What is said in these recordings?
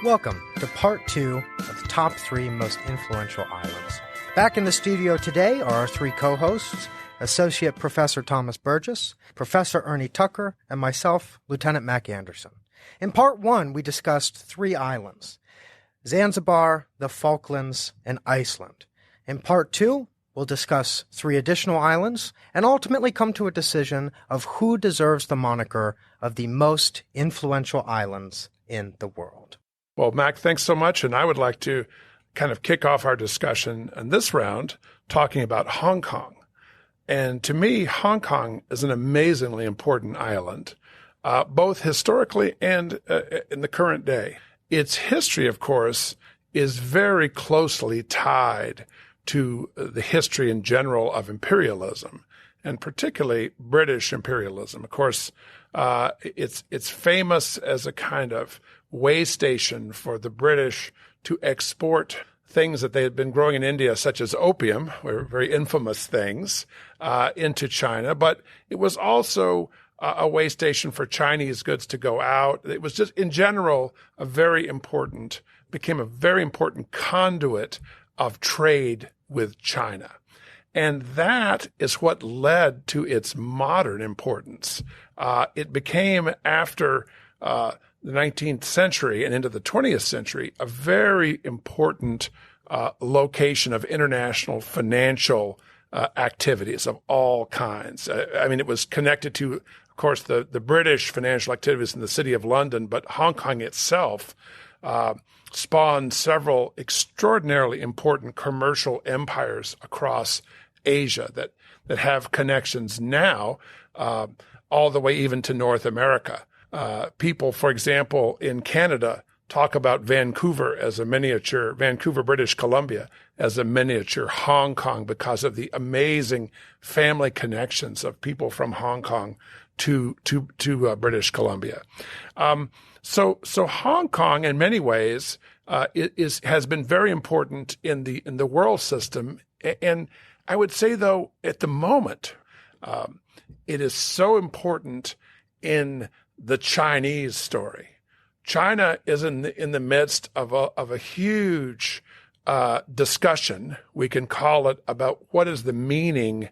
Welcome to part 2 of the top 3 most influential islands. Back in the studio today are our 3 co-hosts, Associate Professor Thomas Burgess, Professor Ernie Tucker, and myself, Lieutenant Mac Anderson. In part 1, we discussed 3 islands, Zanzibar, the Falklands, and Iceland. In part 2, we'll discuss 3 additional islands and ultimately come to a decision of who deserves the moniker of the most influential islands in the world. Well, Mac, thanks so much. And I would like to kind of kick off our discussion in this round talking about Hong Kong. And to me, Hong Kong is an amazingly important island, both historically and in the current day. Its history, of course, is very closely tied to the history in general of imperialism, and particularly British imperialism. Of course, it's famous as a kind of way station for the British to export things that they had been growing in India, such as opium, were very infamous things, into China. But it was also a way station for Chinese goods to go out. It was just, in general, became a very important conduit of trade with China. And that is what led to its modern importance. It became, after the 19th century and into the 20th century, a very important location of international financial activities of all kinds. I mean, it was connected to, of course, the British financial activities in the city of London, but Hong Kong itself spawned several extraordinarily important commercial empires across Asia that have connections now all the way even to North America. People, for example, in Canada talk about Vancouver, British Columbia, as a miniature Hong Kong because of the amazing family connections of people from Hong Kong to British Columbia. So Hong Kong, in many ways, has been very important in the world system. And I would say, though, at the moment, it is so important in the Chinese story. China is in the midst of a huge discussion, we can call it, about what is the meaning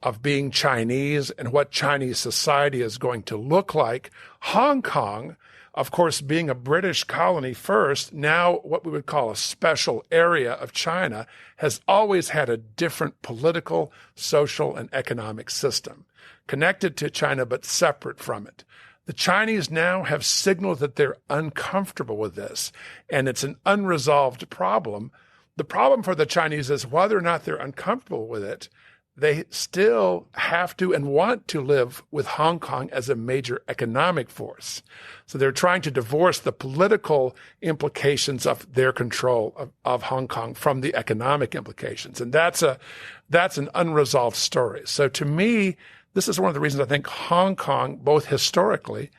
of being Chinese and what Chinese society is going to look like. Hong Kong, of course, being a British colony first, now what we would call a special area of China, has always had a different political, social, and economic system, connected to China but separate from it. The Chinese now have signaled that they're uncomfortable with this, and it's an unresolved problem. The problem for the Chinese is whether or not they're uncomfortable with it, they still have to and want to live with Hong Kong as a major economic force. So they're trying to divorce the political implications of their control of Hong Kong from the economic implications. And that's an unresolved story. So to me, this is one of the reasons I think Hong Kong, both historically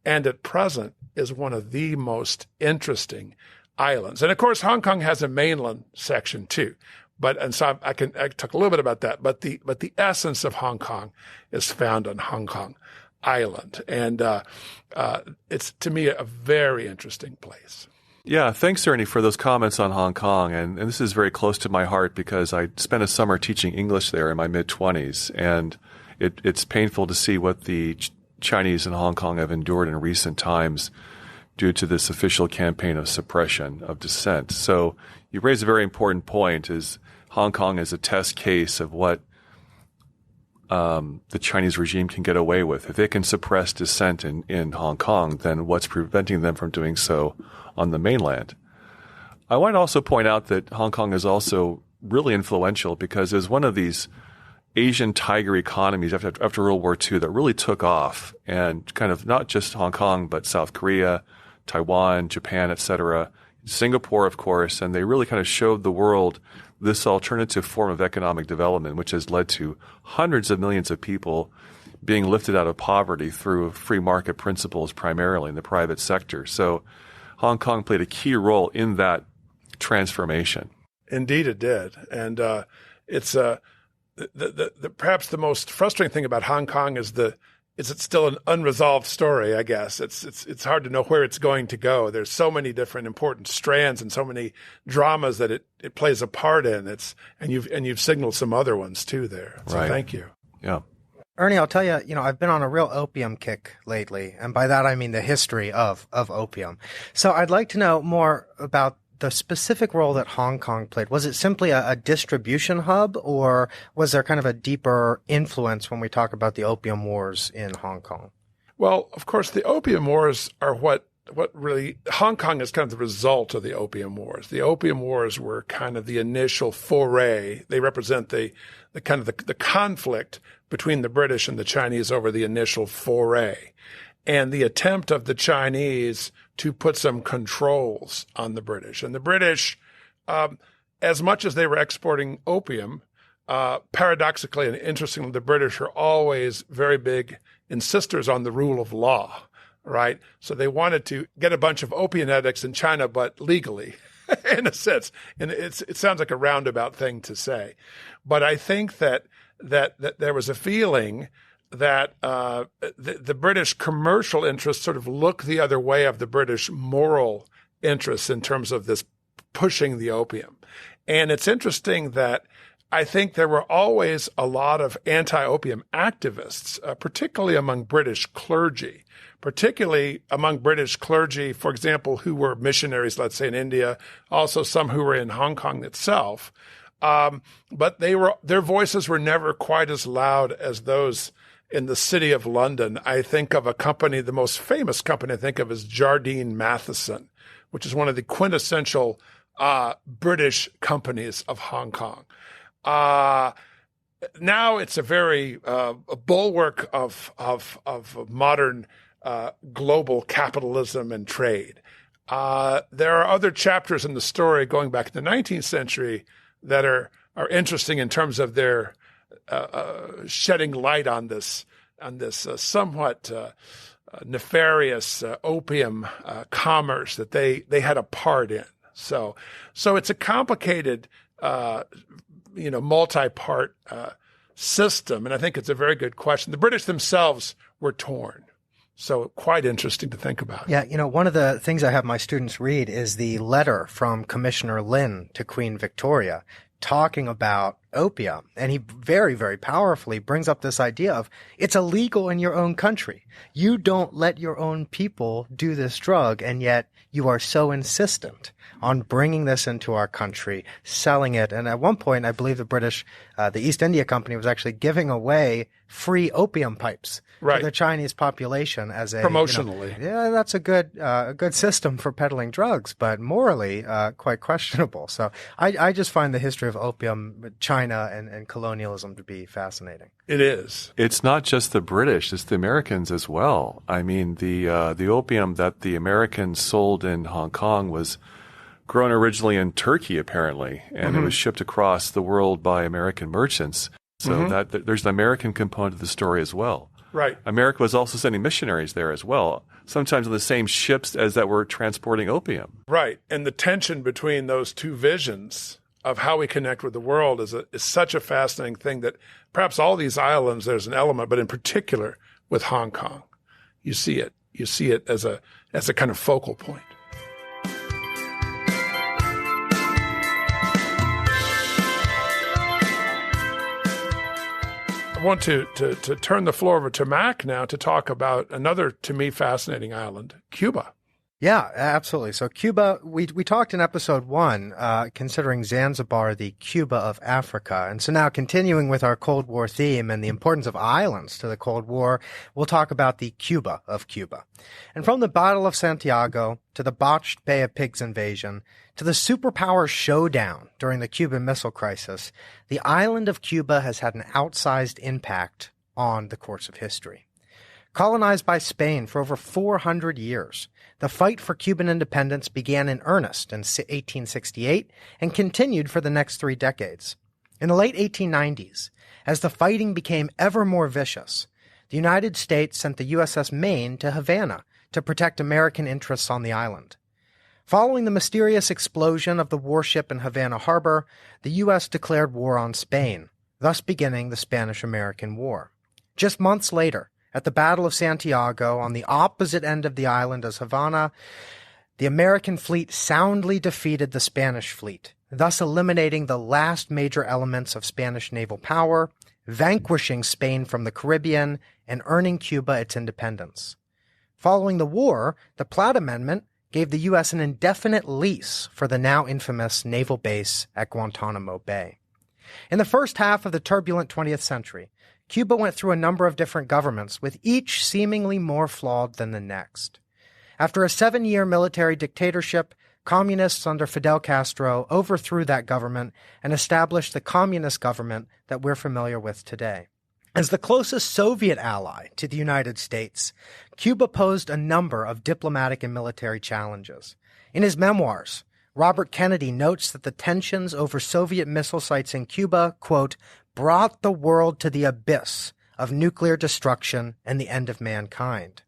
and at present, is one of the most interesting islands. And of course, Hong Kong has a mainland section too. So I can talk a little bit about that. But the essence of Hong Kong is found on Hong Kong Island, and it's, to me, a very interesting place. Yeah, thanks, Ernie, for those comments on Hong Kong. And this is very close to my heart because I spent a summer teaching English there in my mid-20s, and it's painful to see what the Chinese in Hong Kong have endured in recent times due to this official campaign of suppression of dissent. So you raise a very important point, is Hong Kong is a test case of what the Chinese regime can get away with. If they can suppress dissent in Hong Kong, then what's preventing them from doing so on the mainland? I want to also point out that Hong Kong is also really influential because it was one of these Asian tiger economies after World War II that really took off, and kind of not just Hong Kong, but South Korea, Taiwan, Japan, etc., Singapore, of course, and they really kind of showed the world this alternative form of economic development, which has led to hundreds of millions of people being lifted out of poverty through free market principles, primarily in the private sector. So Hong Kong played a key role in that transformation. Indeed, it did. And it's perhaps the most frustrating thing about Hong Kong is the is it still an unresolved story, I guess. It's hard to know where it's going to go. There's so many different important strands and so many dramas that it plays a part in. And you've signaled some other ones too there. So right. Thank you. Yeah. Ernie, I'll tell you, I've been on a real opium kick lately, and by that I mean the history of opium. So I'd like to know more about the specific role that Hong Kong played. Was it simply a distribution hub, or was there kind of a deeper influence when we talk about the opium wars in Hong Kong? Well, of course, the opium wars are what really, Hong Kong is kind of the result of the opium wars. The opium wars were kind of the initial foray. They represent the kind of the conflict between the British and the Chinese over the initial foray, and the attempt of the Chinese to put some controls on the British. And the British, as much as they were exporting opium, paradoxically and interestingly, the British are always very big insisters on the rule of law, right? So they wanted to get a bunch of opium addicts in China, but legally, in a sense. And it sounds like a roundabout thing to say. But I think that there was a feeling that the British commercial interests sort of look the other way of the British moral interests in terms of this pushing the opium. And it's interesting that I think there were always a lot of anti-opium activists, particularly among British clergy, for example, who were missionaries, let's say in India, also some who were in Hong Kong itself. But their voices were never quite as loud as those in the city of London. I think of a company, the most famous company I think of is Jardine Matheson, which is one of the quintessential British companies of Hong Kong. Now it's a very a bulwark of modern global capitalism and trade. There are other chapters in the story going back to the 19th century that are interesting in terms of their shedding light on this somewhat nefarious opium commerce that they had a part in. So it's a complicated, multi-part system, and I think it's a very good question. The British themselves were torn. So quite interesting to think about. Yeah, one of the things I have my students read is the letter from Commissioner Lin to Queen Victoria talking about opium. And he very, very powerfully brings up this idea of it's illegal in your own country. You don't let your own people do this drug, and yet you are so insistent on bringing this into our country, selling it. And at one point, I believe the British, the East India Company was actually giving away free opium pipes to the Chinese population as a promotionally. That's a good system for peddling drugs, but morally quite questionable. So I just find the history of opium, China, and colonialism to be fascinating. It is. It's not just the British; it's the Americans as well. I mean, the opium that the Americans sold in Hong Kong was grown originally in Turkey, apparently, and it was shipped across the world by American merchants. So that there's an American component of the story as well. Right. America was also sending missionaries there as well, sometimes on the same ships as that were transporting opium. Right. And the tension between those two visions of how we connect with the world is such a fascinating thing that perhaps all these islands, there's an element, but in particular with Hong Kong, you see it. You see it as a kind of focal point. I want to turn the floor over to Mac now to talk about another, to me, fascinating island, Cuba. Yeah, absolutely. So Cuba, we talked in episode 1, considering Zanzibar the Cuba of Africa. And so now continuing with our Cold War theme and the importance of islands to the Cold War, we'll talk about the Cuba of Cuba. And from the Battle of Santiago to the botched Bay of Pigs invasion to the superpower showdown during the Cuban Missile Crisis, the island of Cuba has had an outsized impact on the course of history. Colonized by Spain for over 400 years, the fight for Cuban independence began in earnest in 1868 and continued for the next 3 decades. In the late 1890s, as the fighting became ever more vicious, the United States sent the USS Maine to Havana to protect American interests on the island. Following the mysterious explosion of the warship in Havana Harbor, the U.S. declared war on Spain, thus beginning the Spanish-American War. Just months later, at the Battle of Santiago on the opposite end of the island as Havana, the American fleet soundly defeated the Spanish fleet, thus eliminating the last major elements of Spanish naval power, vanquishing Spain from the Caribbean, and earning Cuba its independence. Following the war, the Platt Amendment gave the U.S. an indefinite lease for the now infamous naval base at Guantanamo Bay. In the first half of the turbulent 20th century, Cuba went through a number of different governments, with each seemingly more flawed than the next. After a 7-year military dictatorship, communists under Fidel Castro overthrew that government and established the communist government that we're familiar with today. As the closest Soviet ally to the United States, Cuba posed a number of diplomatic and military challenges. In his memoirs, Robert Kennedy notes that the tensions over Soviet missile sites in Cuba, quote, brought the world to the abyss of nuclear destruction and the end of mankind.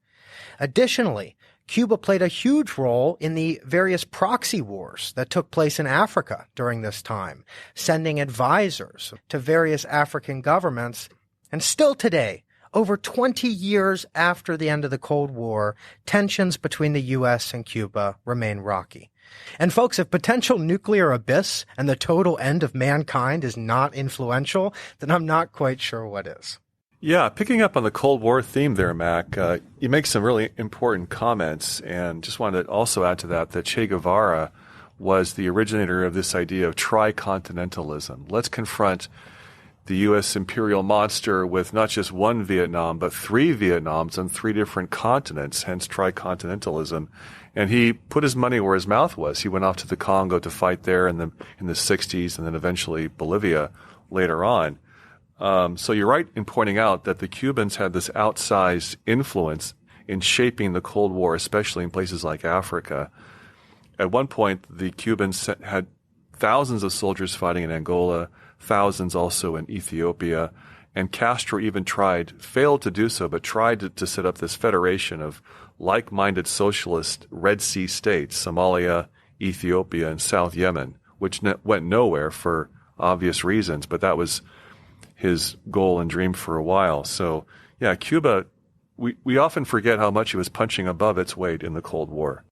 Additionally, Cuba played a huge role in the various proxy wars that took place in Africa during this time, sending advisors to various African governments. And still today, over 20 years after the end of the Cold War, tensions between the U.S. and Cuba remain rocky. And folks, if potential nuclear abyss and the total end of mankind is not influential, then I'm not quite sure what is. Yeah, picking up on the Cold War theme there, Mac, you make some really important comments, and just wanted to also add to that Che Guevara was the originator of this idea of tricontinentalism. Let's confront the U.S. imperial monster with not just one Vietnam, but 3 Vietnams on 3 different continents, hence tricontinentalism. And he put his money where his mouth was. He went off to the Congo to fight there in the 60s, and then eventually Bolivia later on. So you're right in pointing out that the Cubans had this outsized influence in shaping the Cold War, especially in places like Africa. At one point, the Cubans had thousands of soldiers fighting in Angola, thousands also in Ethiopia, and Castro even failed to do so, but tried to set up this federation of like-minded socialist Red Sea states, Somalia, Ethiopia, and South Yemen, which went nowhere for obvious reasons, but that was his goal and dream for a while. So, yeah, Cuba, we often forget how much it was punching above its weight in the Cold War.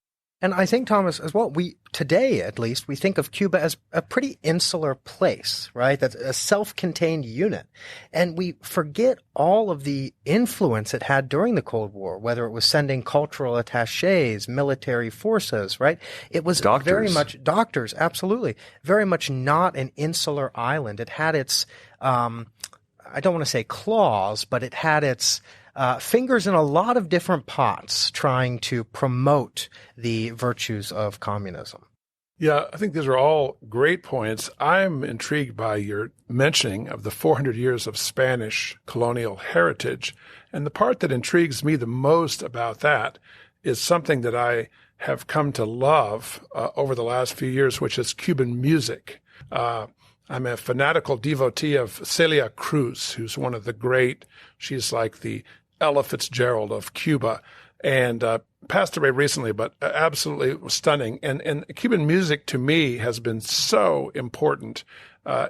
And I think, Thomas, as well, today at least, we think of Cuba as a pretty insular place, right? That's a self-contained unit. And we forget all of the influence it had during the Cold War, whether it was sending cultural attachés, military forces, right? It was very much doctors, absolutely, very much not an insular island. It had its, I don't want to say claws, but it had its fingers in a lot of different pots trying to promote the virtues of communism. Yeah, I think these are all great points. I'm intrigued by your mentioning of the 400 years of Spanish colonial heritage. And the part that intrigues me the most about that is something that I have come to love over the last few years, which is Cuban music. I'm a fanatical devotee of Celia Cruz, who's one of the great, she's like the Ella Fitzgerald of Cuba, and passed away recently, but absolutely stunning. And Cuban music to me has been so important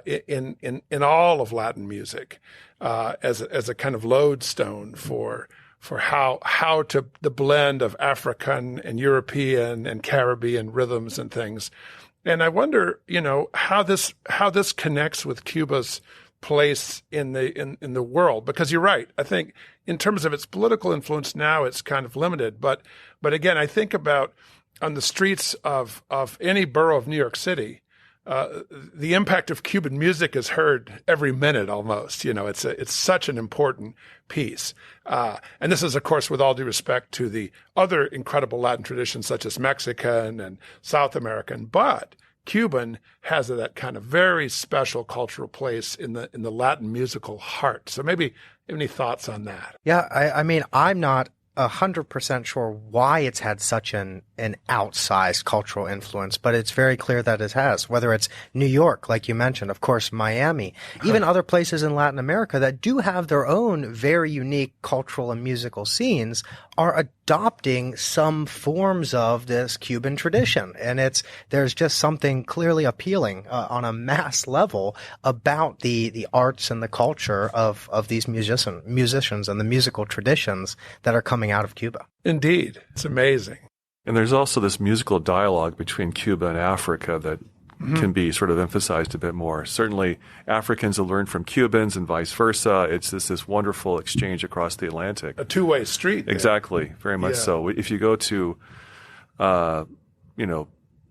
in all of Latin music as a kind of lodestone for how to the blend of African and European and Caribbean rhythms and things. And I wonder, how this connects with Cuba's place in the world, because you're right. I think in terms of its political influence now, it's kind of limited. But again, I think about on the streets of any borough of New York City, the impact of Cuban music is heard every minute almost. It's such an important piece. And this is, of course, with all due respect to the other incredible Latin traditions such as Mexican and South American, but Cuban has that kind of very special cultural place in the Latin musical heart. So maybe any thoughts on that? Yeah, I mean, I'm not 100% sure why it's had such an outsized cultural influence, but it's very clear that it has. Whether it's New York, like you mentioned, of course, Miami, even other places in Latin America that do have their own very unique cultural and musical scenes are adopting some forms of this Cuban tradition. And there's just something clearly appealing on a mass level about the arts and the culture of these musicians and the musical traditions that are coming out of Cuba. Indeed. It's amazing. And there's also this musical dialogue between Cuba and Africa that can be sort of emphasized a bit more. Certainly, Africans have learned from Cubans and vice versa. It's this wonderful exchange across the Atlantic. A two-way street. Exactly. Very much so. If you go to,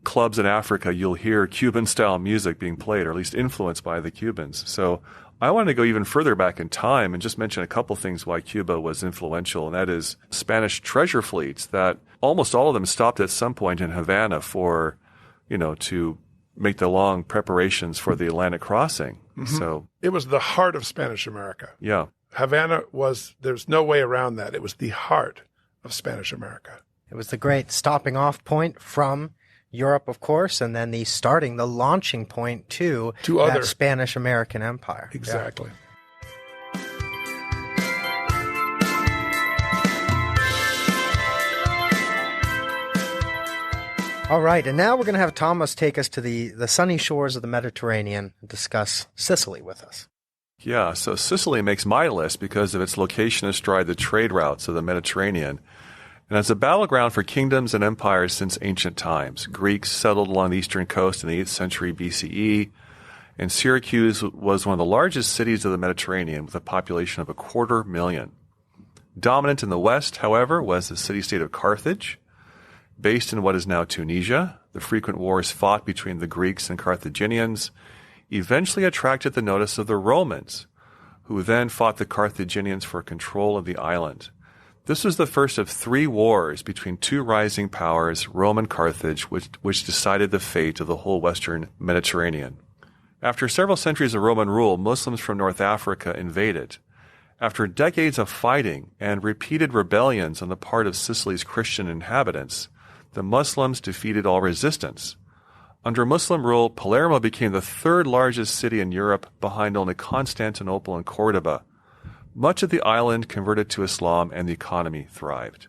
clubs in Africa, you'll hear Cuban-style music being played, or at least influenced by the Cubans. So I want to go even further back in time and just mention a couple things why Cuba was influential, and that is Spanish treasure fleets that almost all of them stopped at some point in Havana for, to make the long preparations for the Atlantic crossing. So it was the heart of Spanish America. Yeah. Havana there's no way around that. It was the heart of Spanish America. It was the great stopping off point from Europe, of course, and then the launching point to that Spanish American Empire. Exactly. Yeah. All right, and now we're going to have Thomas take us to the sunny shores of the Mediterranean and discuss Sicily with us. Yeah, so Sicily makes my list because of its location astride the trade routes of the Mediterranean. And as a battleground for kingdoms and empires since ancient times, Greeks settled along the eastern coast in the 8th century BCE, and Syracuse was one of the largest cities of the Mediterranean with a population of 250,000. Dominant in the west, however, was the city-state of Carthage. Based in what is now Tunisia, the frequent wars fought between the Greeks and Carthaginians eventually attracted the notice of the Romans, who then fought the Carthaginians for control of the island. This was the first of 3 wars between 2 rising powers, Rome and Carthage, which decided the fate of the whole western Mediterranean. After several centuries of Roman rule, Muslims from North Africa invaded. After decades of fighting and repeated rebellions on the part of Sicily's Christian inhabitants, the Muslims defeated all resistance. Under Muslim rule, Palermo became the 3rd largest city in Europe, behind only Constantinople and Cordoba. Much of the island converted to Islam and the economy thrived.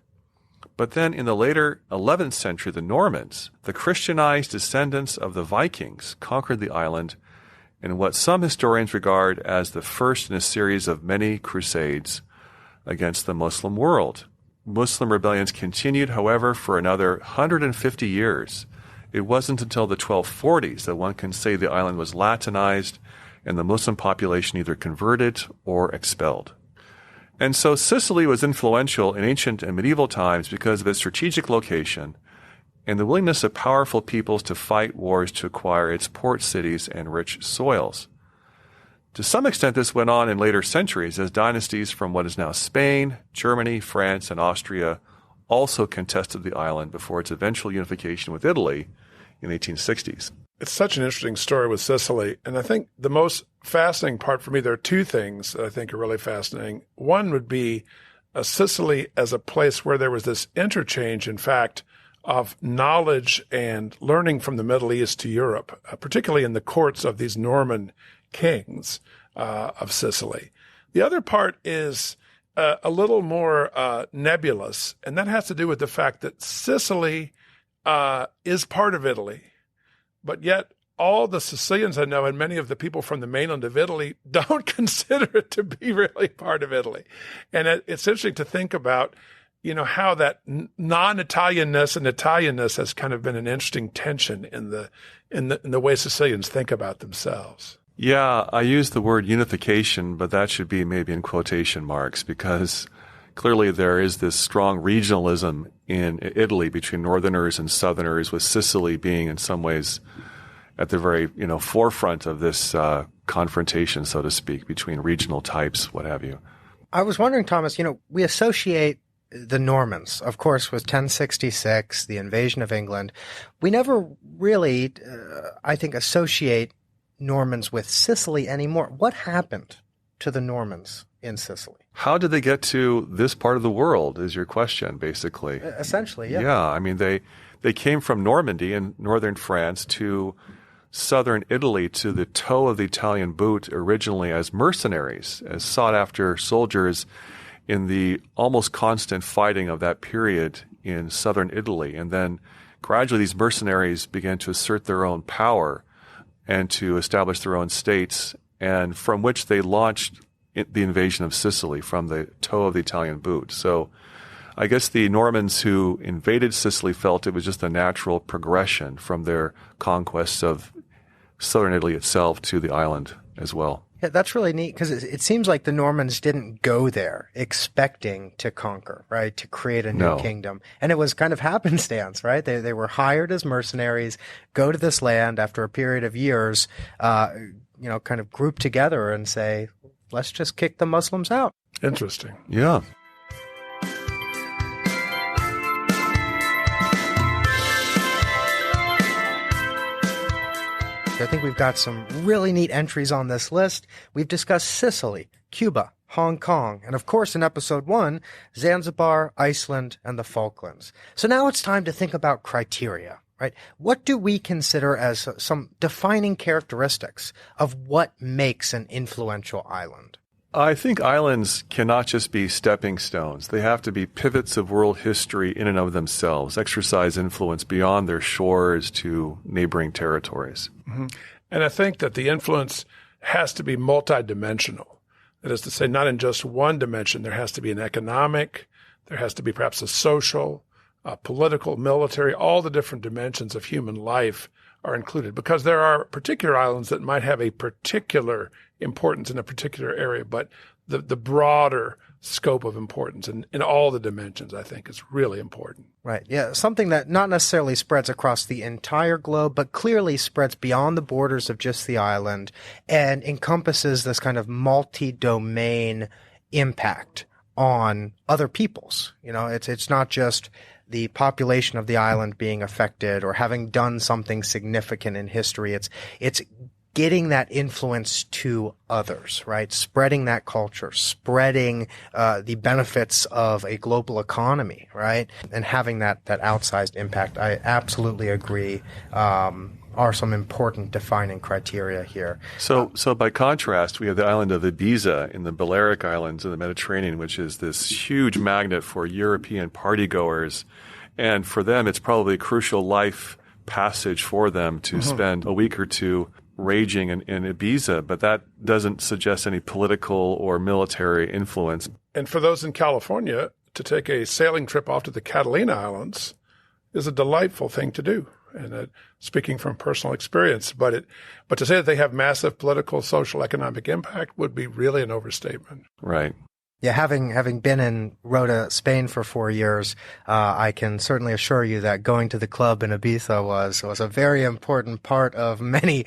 But then in the later 11th century, the Normans, the Christianized descendants of the Vikings, conquered the island in what some historians regard as the first in a series of many crusades against the Muslim world. Muslim rebellions continued, however, for another 150 years. It wasn't until the 1240s that one can say the island was Latinized and the Muslim population either converted or expelled. And so Sicily was influential in ancient and medieval times because of its strategic location and the willingness of powerful peoples to fight wars to acquire its port cities and rich soils. To some extent, this went on in later centuries as dynasties from what is now Spain, Germany, France, and Austria also contested the island before its eventual unification with Italy in the 1860s. It's such an interesting story with Sicily. And I think the most fascinating part for me, there are 2 things that I think are really fascinating. One would be Sicily as a place where there was this interchange, in fact, of knowledge and learning from the Middle East to Europe, particularly in the courts of these Norman kings of Sicily. The other part is a little more nebulous, and that has to do with the fact that Sicily is part of Italy, but yet all the Sicilians I know and many of the people from the mainland of Italy don't consider it to be really part of Italy. And it's interesting to think about, how that non-Italianness and Italianness has kind of been an interesting tension in the way Sicilians think about themselves. Yeah, I use the word unification, but that should be maybe in quotation marks because clearly there is this strong regionalism in Italy between northerners and southerners, with Sicily being in some ways at the very, forefront of this confrontation, so to speak, between regional types, what have you. I was wondering, Thomas, we associate the Normans, of course, with 1066, the invasion of England. We never really, I think, associate Normans with Sicily anymore. What happened to the Normans in Sicily? How did they get to this part of the world is your question, basically. Essentially, yeah. Yeah, I mean, they came from Normandy in northern France to southern Italy, to the toe of the Italian boot, originally as mercenaries, as sought-after soldiers in the almost constant fighting of that period in southern Italy. And then gradually these mercenaries began to assert their own power and to establish their own states, and from which they launched the invasion of Sicily from the toe of the Italian boot. So I guess the Normans who invaded Sicily felt it was just a natural progression from their conquests of southern Italy itself to the island as well. Yeah, that's really neat because it seems like the Normans didn't go there expecting to conquer, right, to create a new kingdom. And it was kind of happenstance, right? They were hired as mercenaries, go to this land after a period of years, kind of group together and say, let's just kick the Muslims out. Interesting. Yeah. I think we've got some really neat entries on this list. We've discussed Sicily, Cuba, Hong Kong, and of course in episode 1, Zanzibar, Iceland, and the Falklands. So now it's time to think about criteria, right? What do we consider as some defining characteristics of what makes an influential island? I think islands cannot just be stepping stones. They have to be pivots of world history in and of themselves, exercise influence beyond their shores to neighboring territories. Mm-hmm. And I think that the influence has to be multidimensional. That is to say, not in just one dimension. There has to be an economic, there has to be perhaps a social, political, military, all the different dimensions of human life are included, because there are particular islands that might have a particular importance in a particular area, but the broader scope of importance in all the dimensions, I think, is really important. Right. Yeah. Something that not necessarily spreads across the entire globe, but clearly spreads beyond the borders of just the island and encompasses this kind of multi-domain impact on other peoples. You know, it's not just the population of the island being affected or having done something significant in history. It's getting that influence to others, right? Spreading that culture, spreading the benefits of a global economy, right? And having that outsized impact. I absolutely agree. Are some important defining criteria here. So by contrast, we have the island of Ibiza in the Balearic Islands in the Mediterranean, which is this huge magnet for European partygoers. And for them, it's probably a crucial life passage for them to spend a week or two raging in Ibiza, but that doesn't suggest any political or military influence. And for those in California, to take a sailing trip off to the Catalina Islands is a delightful thing to do. And speaking from personal experience, but to say that they have massive political, social, economic impact would be really an overstatement. Right. Yeah, having been in Rota, Spain for 4 years, I can certainly assure you that going to the club in Ibiza was a very important part of many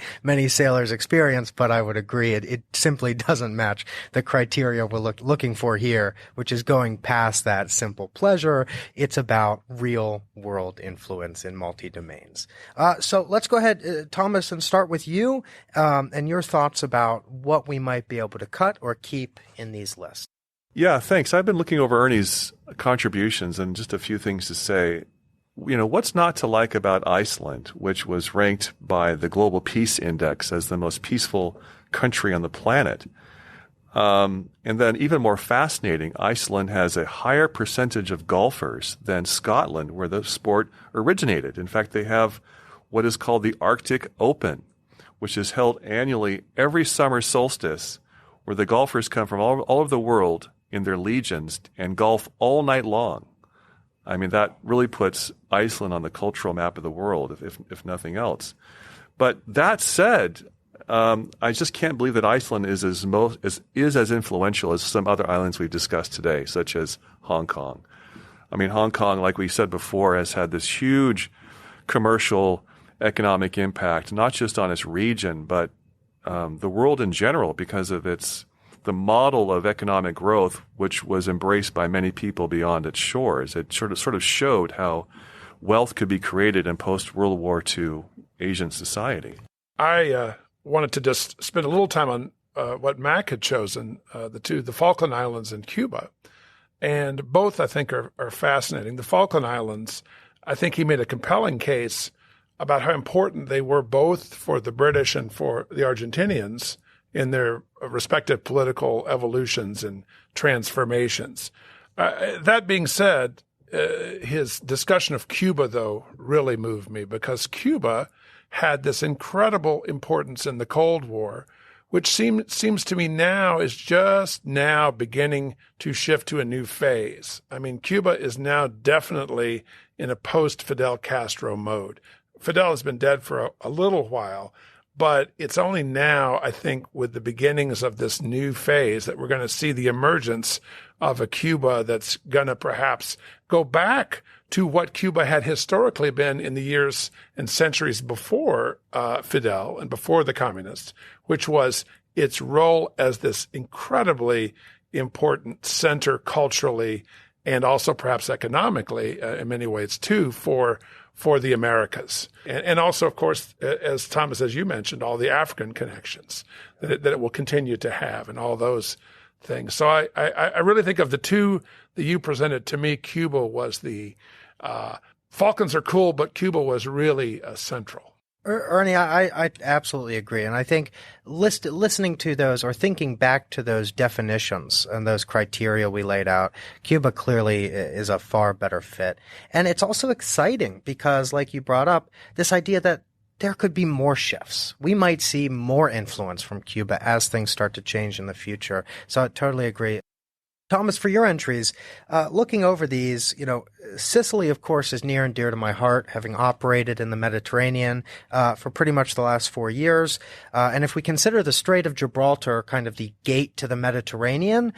sailors' experience. But I would agree, it simply doesn't match the criteria we're looking for here, which is going past that simple pleasure. It's about real world influence in multi-domains. So let's go ahead, Thomas, and start with you and your thoughts about what we might be able to cut or keep in these lists. Yeah, thanks. I've been looking over Ernie's contributions and just a few things to say. You know, what's not to like about Iceland, which was ranked by the Global Peace Index as the most peaceful country on the planet? And then even more fascinating, Iceland has a higher percentage of golfers than Scotland, where the sport originated. In fact, they have what is called the Arctic Open, which is held annually every summer solstice, where the golfers come from all over the world in their legions and golf all night long. I mean, that really puts Iceland on the cultural map of the world, if nothing else. But that said, I just can't believe that Iceland is as influential as some other islands we've discussed today, such as Hong Kong. I mean, Hong Kong, like we said before, has had this huge commercial economic impact, not just on its region, but the world in general, because of the model of economic growth, which was embraced by many people beyond its shores. It sort of showed how wealth could be created in post-World War II Asian society. I wanted to just spend a little time on what Mac had chosen, the Falkland Islands and Cuba. And both, I think, are fascinating. The Falkland Islands, I think he made a compelling case about how important they were both for the British and for the Argentinians in their respective political evolutions and transformations. That being said, his discussion of Cuba, though, really moved me because Cuba had this incredible importance in the Cold War, which seems to me now is just now beginning to shift to a new phase. I mean, Cuba is now definitely in a post-Fidel Castro mode. Fidel has been dead for a little while, but it's only now, I think, with the beginnings of this new phase that we're going to see the emergence of a Cuba that's going to perhaps go back to what Cuba had historically been in the years and centuries before Fidel and before the communists, which was its role as this incredibly important center culturally and also perhaps economically in many ways too for the Americas. And also, of course, as Thomas, as you mentioned, all the African connections that it will continue to have and all those things. So I really think of the two that you presented, to me, Cuba was the Falklands are cool, but Cuba was really central. Ernie, I absolutely agree. And I think listening to those or thinking back to those definitions and those criteria we laid out, Cuba clearly is a far better fit. And it's also exciting because, like you brought up, this idea that there could be more shifts. We might see more influence from Cuba as things start to change in the future. So I totally agree. Thomas, for your entries, looking over these, Sicily, of course, is near and dear to my heart, having operated in the Mediterranean for pretty much the last 4 years. And if we consider the Strait of Gibraltar kind of the gate to the Mediterranean,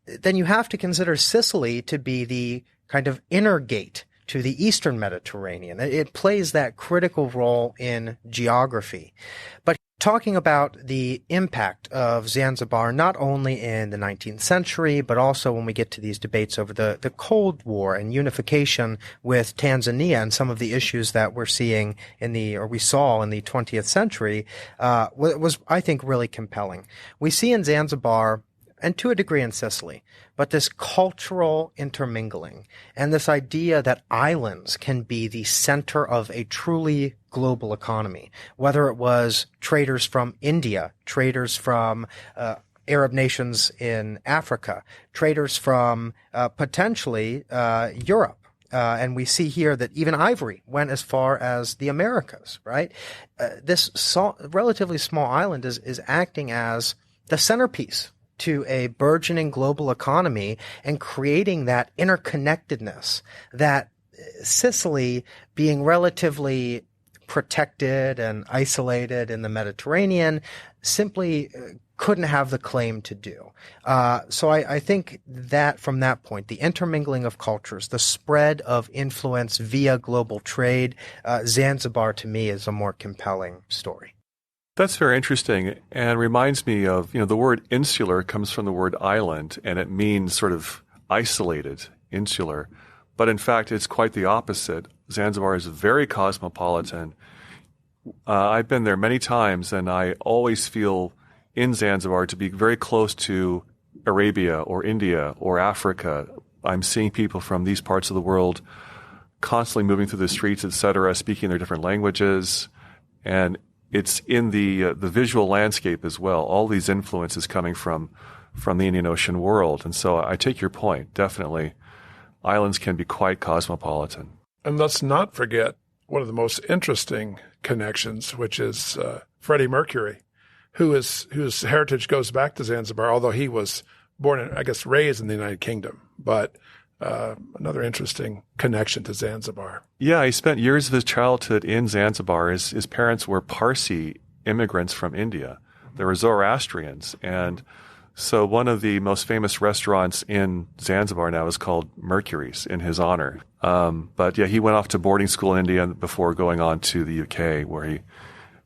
then you have to consider Sicily to be the kind of inner gate to the Eastern Mediterranean. It plays that critical role in geography. But talking about the impact of Zanzibar, not only in the 19th century, but also when we get to these debates over the Cold War and unification with Tanzania and some of the issues that we're seeing we saw in the 20th century, was, I think, really compelling. We see in Zanzibar, and to a degree in Sicily, but this cultural intermingling and this idea that islands can be the center of a truly global economy, whether it was traders from India, traders from Arab nations in Africa, traders from potentially Europe. And we see here that even ivory went as far as the Americas, right? This relatively small island is acting as the centerpiece to a burgeoning global economy and creating that interconnectedness that Sicily, being relatively protected and isolated in the Mediterranean, simply couldn't have the claim to do. So I think that from that point, the intermingling of cultures, the spread of influence via global trade, Zanzibar to me is a more compelling story. That's very interesting and reminds me of, the word insular comes from the word island, and it means sort of isolated, insular. But in fact, it's quite the opposite. Zanzibar is very cosmopolitan. I've been there many times, and I always feel in Zanzibar to be very close to Arabia or India or Africa. I'm seeing people from these parts of the world constantly moving through the streets, etc., speaking their different languages, and it's in the visual landscape as well. All these influences coming from the Indian Ocean world. And so I take your point. Definitely, islands can be quite cosmopolitan. And let's not forget one of the most interesting connections, which is Freddie Mercury, whose heritage goes back to Zanzibar, although he was born and, I guess, raised in the United Kingdom. But another interesting connection to Zanzibar. Yeah, he spent years of his childhood in Zanzibar. His parents were Parsi immigrants from India. They were Zoroastrians. And so one of the most famous restaurants in Zanzibar now is called Mercury's in his honor. But yeah, he went off to boarding school in India before going on to the UK, where he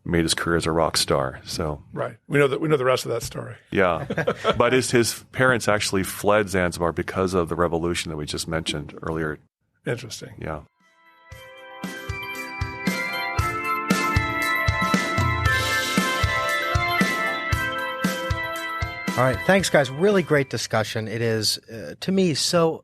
made his career as a rock star. So right, we know the rest of that story. Yeah, but his parents actually fled Zanzibar because of the revolution that we just mentioned earlier. Interesting. Yeah. All right. Thanks, guys. Really great discussion. It is, to me, so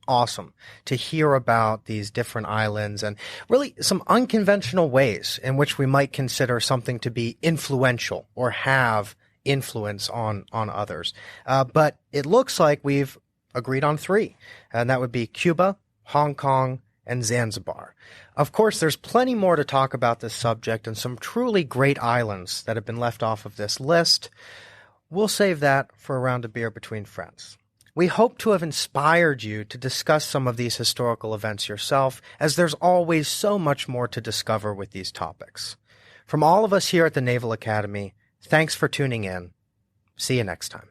awesome to hear about these different islands and really some unconventional ways in which we might consider something to be influential or have influence on others. But it looks like we've agreed on 3, and that would be Cuba, Hong Kong, and Zanzibar. Of course, there's plenty more to talk about this subject and some truly great islands that have been left off of this list. We'll save that for a round of beer between friends. We hope to have inspired you to discuss some of these historical events yourself, as there's always so much more to discover with these topics. From all of us here at the Naval Academy, thanks for tuning in. See you next time.